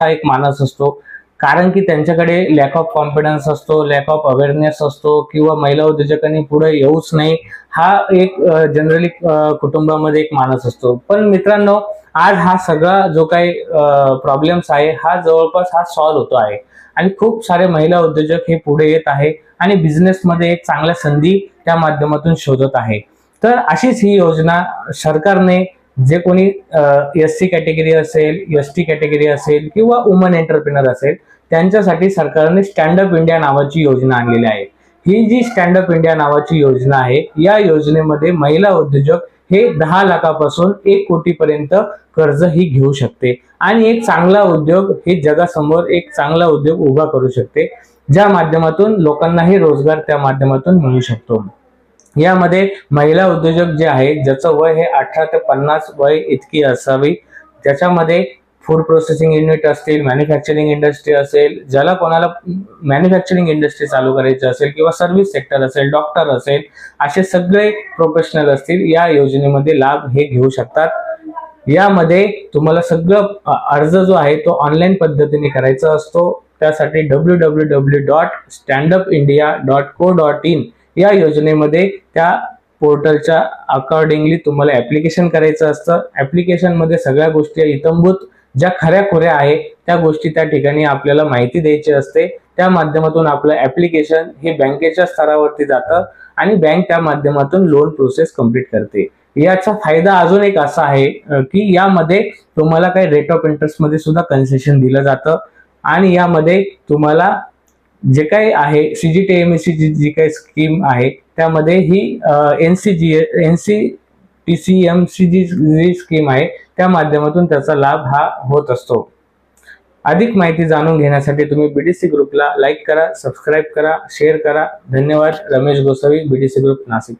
हा एक मानस असतो, कारण की त्यांच्याकडे लॅक ऑफ कॉन्फिडन्स असतो, लॅक ऑफ अवेअरनेस असतो, किंवा महिला उद्योजकांनी पुढे येऊच नाही हा एक जनरली कुटुंबामध्ये एक मानस असतो. पण मित्रांनो, आज हा सगळा जो काही प्रॉब्लेम्स आहे हा जवळपास हा सॉल्व्ह होतो आहे आणि खूप सारे महिला उद्योजक हे पुढे येत आहे आणि बिझनेसमध्ये एक चांगल्या संधी त्या माध्यमातून शोधत आहे. तर अशीच ही योजना सरकारने जे कोणी SC कॅटेगरी असेल, ST कॅटेगरी असेल किंवा वुमन एंटरप्रिनर असेल त्यांच्यासाठी सरकारने स्टँडअप इंडिया नावाची योजना आणलेली आहे. ही जी स्टँडअप इंडिया नावाची योजना आहे या योजनेमध्ये महिला उद्योजक हे 10 लाखापासून 1 कोटीपर्यंत कर्ज ही घेऊ शकते आणि एक चांगला उद्योग हे जगासमोर एक चांगला उद्योग उभा करू शकते, ज्या माध्यमातून लोकांनाही रोजगार त्या माध्यमातून मिळू शकतो. यामध्ये महिला उद्योजक जे आहे ज्याचं वय हे 18 ते 50 वय इतकी असावी, त्याच्यामध्ये फूड प्रोसेसिंग युनिट असतील, मॅन्युफॅक्चरिंग इंडस्ट्री असेल, ज्याला कोणाला मॅन्युफॅक्चरिंग इंडस्ट्री चालू करायची असेल किंवा सर्व्हिस सेक्टर असेल, डॉक्टर असेल, असे सगळे प्रोफेशनल असतील या योजनेमध्ये लाभ हे घेऊ शकतात. यामध्ये तुम्हाला सगळं अर्ज जो आहे तो ऑनलाईन पद्धतीने करायचा असतो. त्यासाठी www.standupindia.co.in या योजनेमध्ये त्या पोर्टलच्या अकॉर्डिंगली तुम्हाला ऍप्लिकेशन करायचं असतं. ऍप्लिकेशन मध्ये सगळ्या गोष्टी इत्थंभूत ज्या खऱ्या खुऱ्या आहे त्या गोष्टी त्या ठिकाणी आपल्याला माहिती द्यायची असते. त्या माध्यमातून आपलं ऍप्लिकेशन हे बँकेच्या स्तरावरती जातं आणि बँक त्या माध्यमातून लोन प्रोसेस कंप्लीट करते. याचा फायदा अजून एक असा आहे की यामध्ये तुम्हाला काही रेट ऑफ इंटरेस्ट मध्ये सुद्धा कन्सेशन दिलं जातं आणि यामध्ये तुम्हाला जे काही आहे CGTMSE जी काही स्कीम आहे त्यामध्ये ही NCTCMC जी स्कीम आहे त्या माध्यमातून त्याचा लाभ हा होत असतो. अधिक माहिती जाणून घेण्यासाठी तुम्ही BDC ग्रुपला लाईक करा, सबस्क्राईब करा, शेअर करा. धन्यवाद. Ramesh Gosavi, BDC group, Nashik.